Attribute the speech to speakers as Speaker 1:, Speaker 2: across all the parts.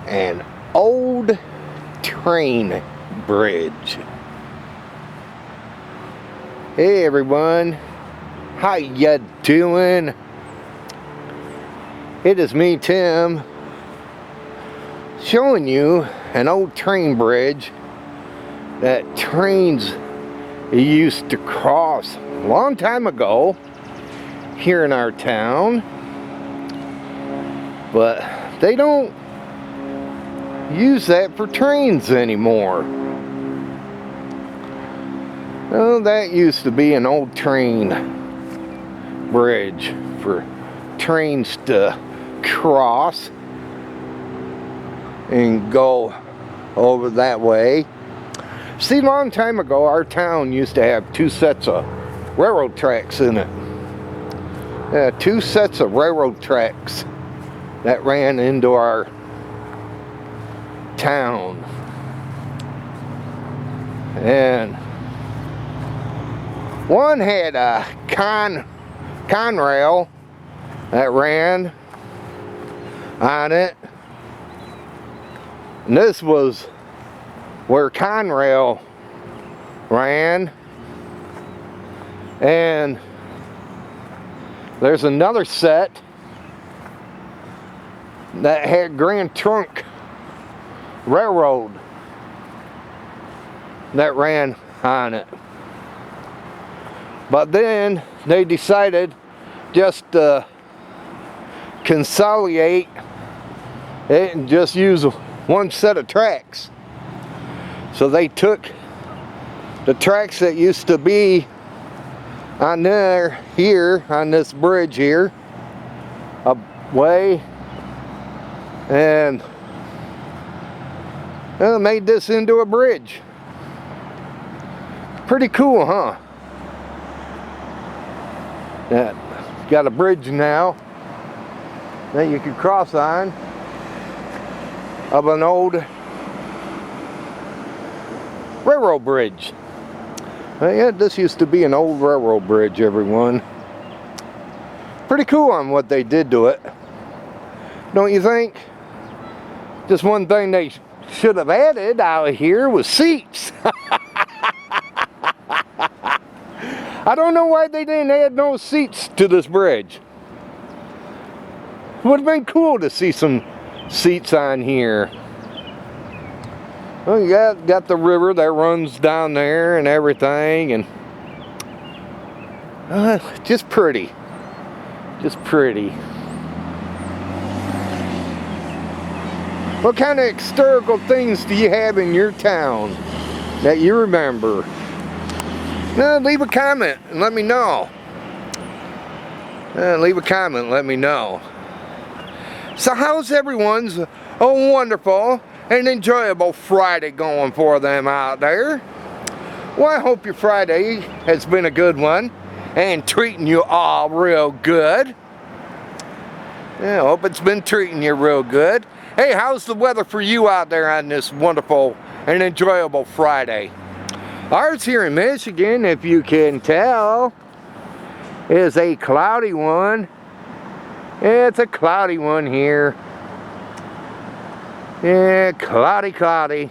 Speaker 1: an old train bridge. Hey everyone, how ya doing? It is me, Tim, showing you an old train bridge that trains used to cross a long time ago here in our town, but they don't use that for trains anymore. Well, that used to be an old train bridge for trains to cross and go over that way. See, a long time ago, our town used to have two sets of railroad tracks in it. Two sets of railroad tracks that ran into our town. And one had a Conrail that ran on it. And this was where Conrail ran. And there's another set that had Grand Trunk Railroad that ran on it. But then they decided just to consolidate it and just use one set of tracks. So they took the tracks that used to be on there, here, on this bridge here, away, and made this into a bridge. Pretty cool, huh? Yeah, got a bridge now that you can cross on of an old railroad bridge. Yeah, this used to be an old railroad bridge, everyone. Pretty cool on what they did to it, don't you think? Just one thing they should have added out here was seats. I don't know why they didn't add no seats to this bridge. Would have been cool to see some seats on here. Well, you got the river that runs down there and everything, and just pretty. Just pretty. What kind of historical things do you have in your town that you remember? Leave a comment and let me know. Leave a comment and let me know. So how's everyone's wonderful and enjoyable Friday going for them out there? Well, I hope your Friday has been a good one and treating you all real good. I hope it's been treating you real good. Hey, how's the weather for you out there on this wonderful and enjoyable Friday? Ours here in Michigan, if you can tell, is a cloudy one. It's a cloudy one here. Yeah, cloudy.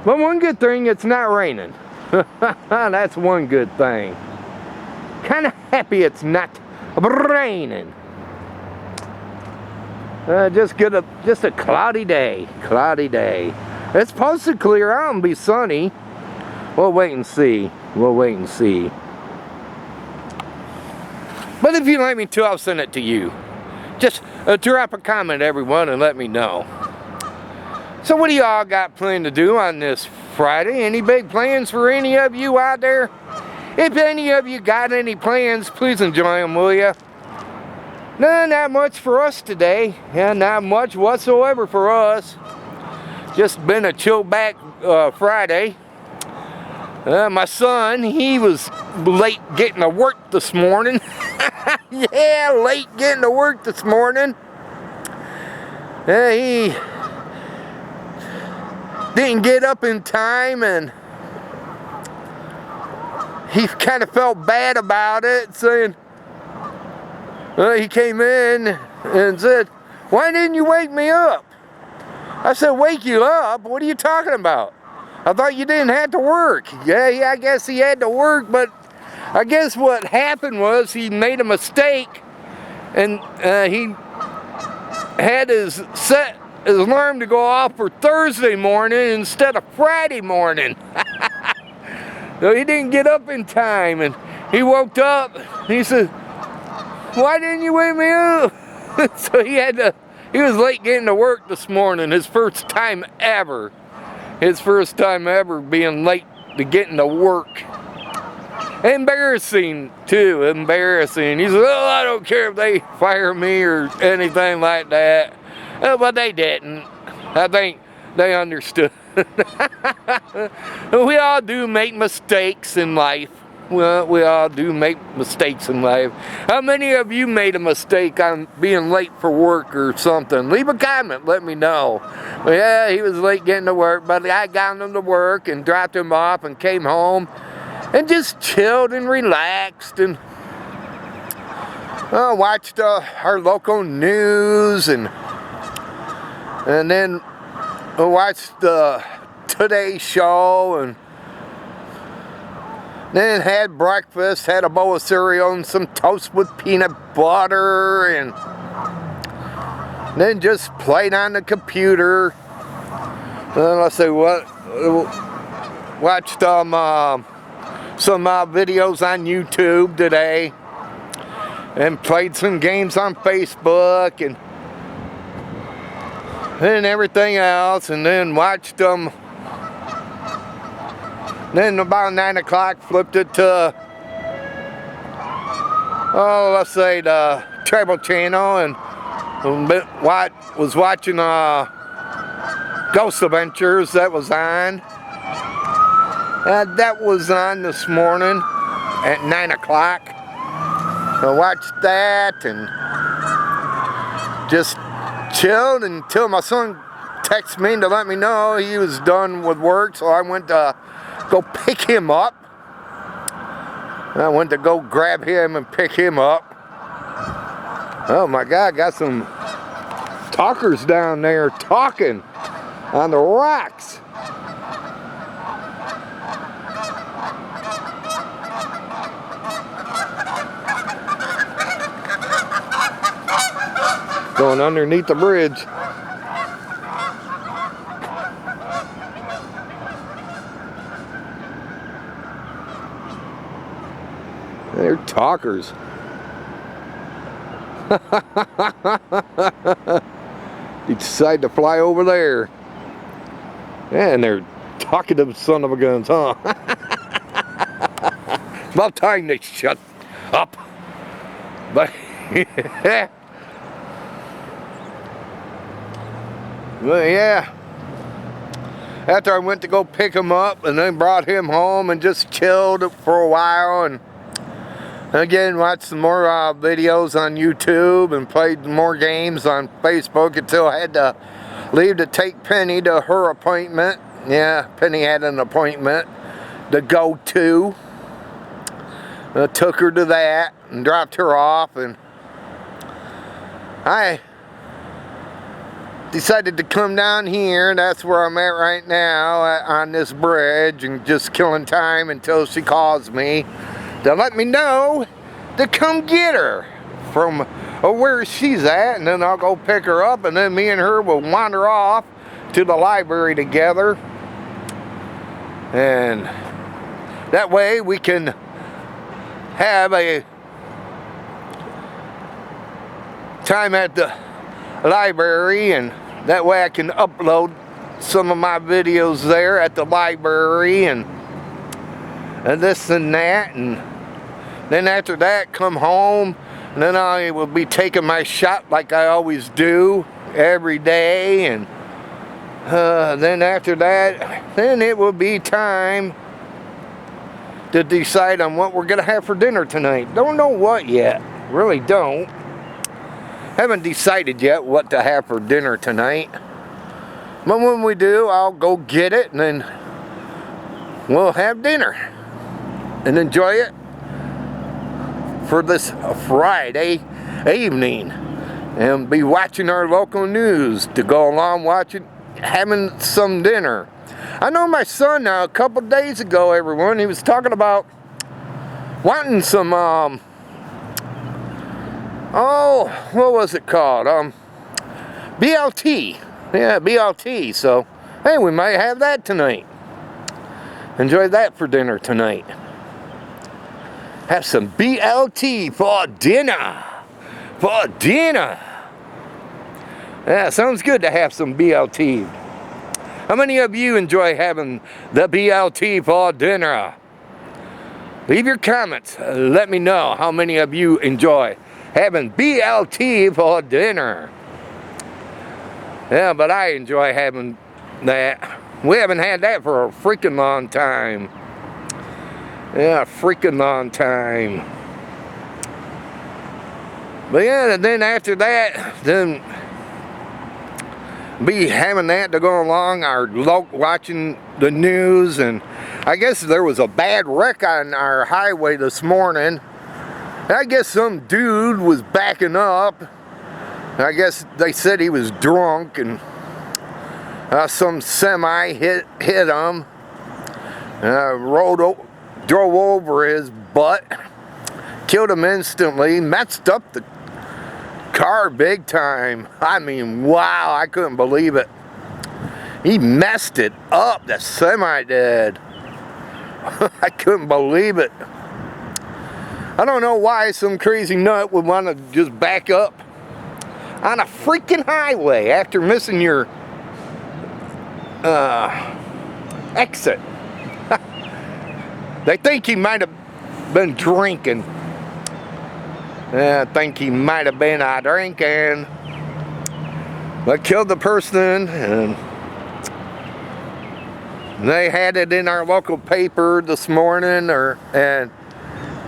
Speaker 1: But one good thing, it's not raining. That's one good thing. Kind of happy it's not raining. Just a cloudy day. It's supposed to clear out and be sunny. We'll wait and see. But if you'd like me to, I'll send it to you. Just drop a comment, everyone, and let me know. So what do y'all got planned to do on this Friday? Any big plans for any of you out there? If any of you got any plans, please enjoy them, will ya? No, not much for us today. Yeah, not much whatsoever for us. Just been a chill back Friday. My son, he was late getting to work this morning. Yeah, late getting to work this morning. He didn't get up in time, and he kind of felt bad about it, saying, he came in and said, Why didn't you wake me up? I said, wake you up? What are you talking about? I thought you didn't have to work. Yeah, I guess he had to work, but I guess what happened was he made a mistake, and he had his alarm to go off for Thursday morning instead of Friday morning. So he didn't get up in time, and he woke up, and he said, why didn't you wake me up? So he was late getting to work this morning, his first time ever. His first time ever being late to getting to work. Embarrassing, too, embarrassing. He said, oh, I don't care if they fire me or anything like that. But they didn't. I think they understood. We all do make mistakes in life. Well, we all do make mistakes in life. How many of you made a mistake on being late for work or something? Leave a comment, let me know. But yeah, he was late getting to work, but I got him to work and dropped him off and came home and just chilled and relaxed and watched our local news and then watched the Today Show and then had breakfast, had a bowl of cereal and some toast with peanut butter, and then just played on the computer. Let's see what, watched some videos on YouTube today, and played some games on Facebook and everything else, and then watched them. Then about 9 o'clock, flipped it to, let's say the Travel Channel, and was watching Ghost Adventures. That was on. That was on this morning at 9 o'clock. I watched that and just chilled until my son texted me to let me know he was done with work, so I went to go pick him up. I went to go grab him and pick him up. Oh my God, got some talkers down there talking on the rocks. Going underneath the bridge. They're talkers. You decide to fly over there. And they're talkative son of a guns, huh? About time they shut up. But well, yeah. After I went to go pick him up and then brought him home and just chilled for a while, and again watched some more videos on YouTube and played more games on Facebook until I had to leave to take Penny to her appointment. Yeah, Penny had an appointment to go to. I took her to that and dropped her off, and I decided to come down here. That's where I'm at right now, on this bridge, and just killing time until she calls me to let me know to come get her from where she's at, and then I'll go pick her up, and then me and her will wander off to the library together, and that way we can have a time at the library, and that way I can upload some of my videos there at the library and this and that, and then after that come home, and then I will be taking my shot like I always do every day, and then after that, then it will be time to decide on what we're gonna have for dinner tonight. Don't know what yet, really don't. Haven't decided yet what to have for dinner tonight. But when we do, I'll go get it, and then we'll have dinner and enjoy it for this Friday evening. and be watching our local news to go along having some dinner. I know my son a couple days ago, everyone, he was talking about wanting some, what was it called? BLT. Yeah, BLT. So, hey, we might have that tonight. Enjoy that for dinner tonight. Have some BLT for dinner. For dinner. Yeah, sounds good to have some BLT. How many of you enjoy having the BLT for dinner? Leave your comments. Let me know how many of you enjoy having BLT for dinner. Yeah, but I enjoy having that. We haven't had that for a freaking long time. Yeah, a freaking long time. But yeah, and then after that, then be having that to go along, watching the news, and I guess there was a bad wreck on our highway this morning. I guess some dude was backing up. I guess they said he was drunk, and some semi hit him, drove over his butt, killed him instantly, messed up the car big time. I mean, wow, I couldn't believe it. He messed it up, the semi did. I couldn't believe it. I don't know why some crazy nut would want to just back up on a freaking highway after missing your exit. They think he might have been drinking. Yeah, I think he might have been drinking. But killed the person, and they had it in our local paper this morning, and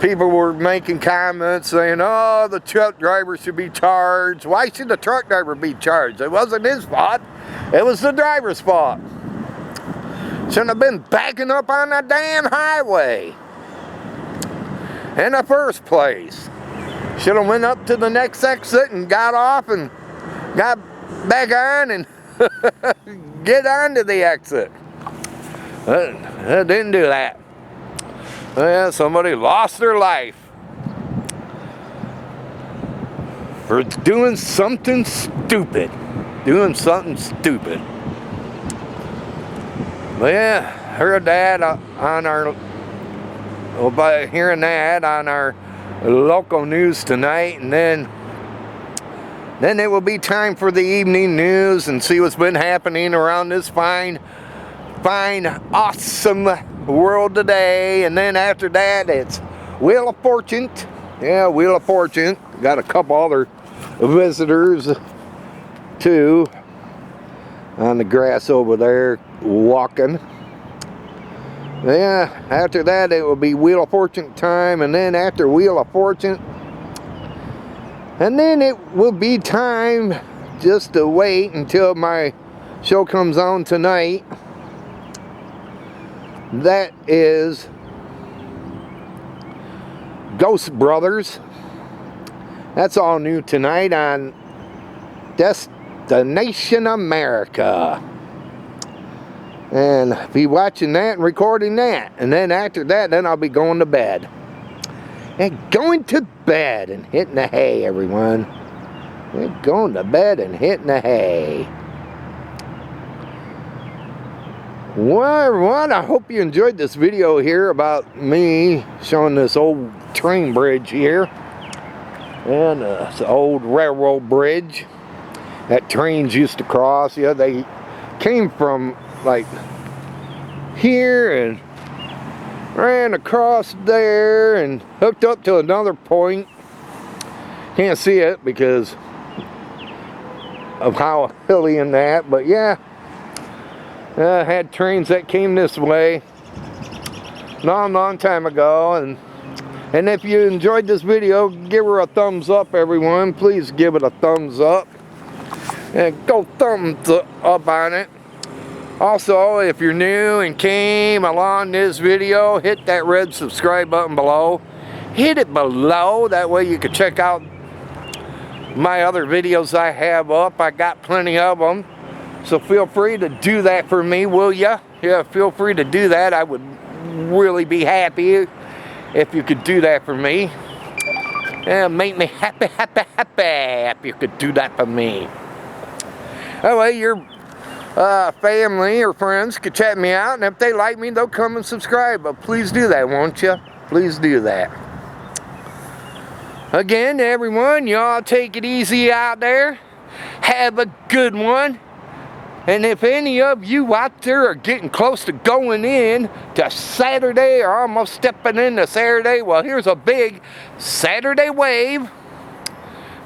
Speaker 1: people were making comments saying, oh, the truck driver should be charged. Why should the truck driver be charged? It wasn't his fault. It was the driver's fault. Shouldn't have been backing up on the damn highway in the first place. Should have went up to the next exit and got off and got back on and get onto the exit. Didn't do that. Yeah, somebody lost their life for doing something stupid. But yeah, heard that on our, by hearing that on our local news tonight, and then it will be time for the evening news and see what's been happening around this fine, awesome world today. And then after that, it's Wheel of Fortune. Yeah, Wheel of Fortune. Got a couple other visitors too on the grass over there walking. Yeah, after that it will be Wheel of Fortune time, and then after Wheel of Fortune, and then it will be time just to wait until my show comes on tonight. That is Ghost Brothers. That's all new tonight on Destination America. And be watching that and recording that. And then after that, then I'll be going to bed. And going to bed and hitting the hay, everyone. And going to bed and hitting the hay. Well, everyone, I hope you enjoyed this video here about me showing this old train bridge here. And it's an old railroad bridge that trains used to cross. Yeah, they came from like here and ran across there and hooked up to another point. Can't see it because of how hilly in that, but yeah, had trains that came this way long time ago. And if you enjoyed this video, give her a thumbs up, everyone. Please give it a thumbs up and go thumbs up on it. Also, if you're new and came along this video, hit that red subscribe button below. Hit it below, that way you can check out my other videos I have up. I got plenty of them. So feel free to do that for me, will ya? Yeah, feel free to do that. I would really be happy if you could do that for me. Yeah, make me happy, happy, happy if you could do that for me. That way your family or friends could check me out, and if they like me, they'll come and subscribe. But please do that, won't you? Please do that. Again, everyone, y'all take it easy out there. Have a good one. And if any of you out there are getting close to going in to Saturday or almost stepping into Saturday, well, here's a big Saturday wave.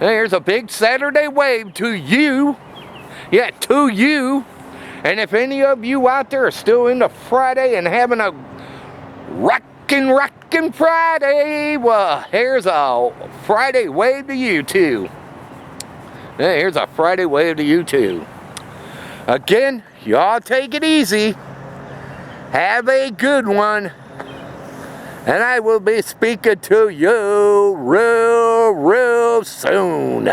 Speaker 1: There's a big Saturday wave to you. Yeah, to you. And if any of you out there are still into Friday and having a rockin' Friday, well, here's a Friday wave to you too. Yeah, here's a Friday wave to you too. Again, y'all take it easy. Have a good one. And I will be speaking to you real soon.